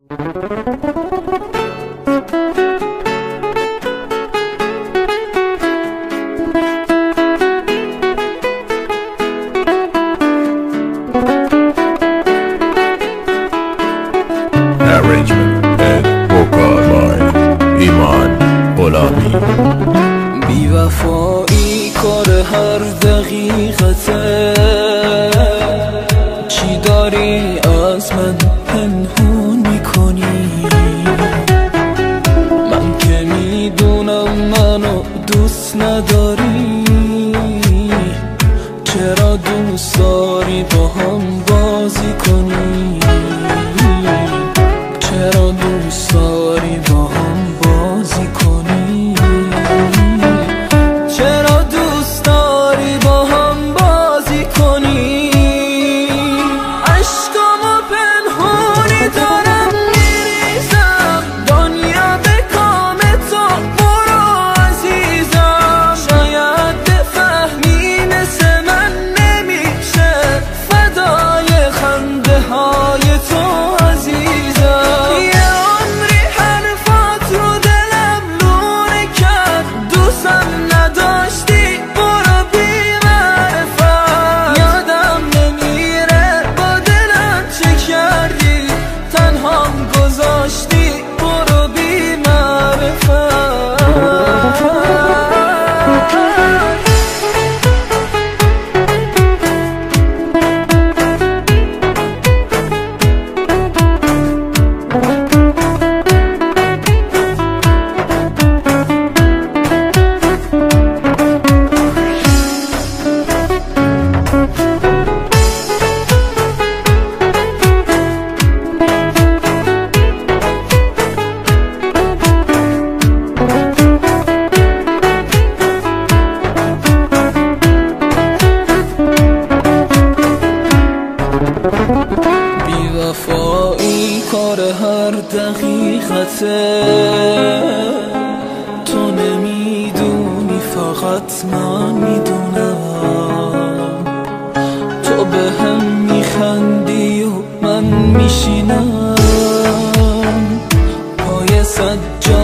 Arrangement and vocal by ایمان غلامی. بی وفایی کار هر دقیقته، چی داری از من پنهون میکنی؟ من که میدونم منو دوست نداری، چرا دوست داری با هم بازی کنی؟ چرا دوست داری با هم بازی کنی؟ چرا دوست داری با هم بازی کنی؟ عشقامو پنهونی دارم میریزم، دنیا به کام تو برو عزیزم. شاید بفهمی مثل من نمیشه فدای خنده های تو عزیزم. یه عمری حرفات رو دلم لونه کرد، دوستم نداشتی برو بی معرفت. یادم نمیره با دلم چه کردی، تنهام گذاشتی برو بی معرفت. بی وفایی کار هر دقیقته، تو نمیدونی فقط من میدونم. تو به هم میخندی و من میشینم پای سجاده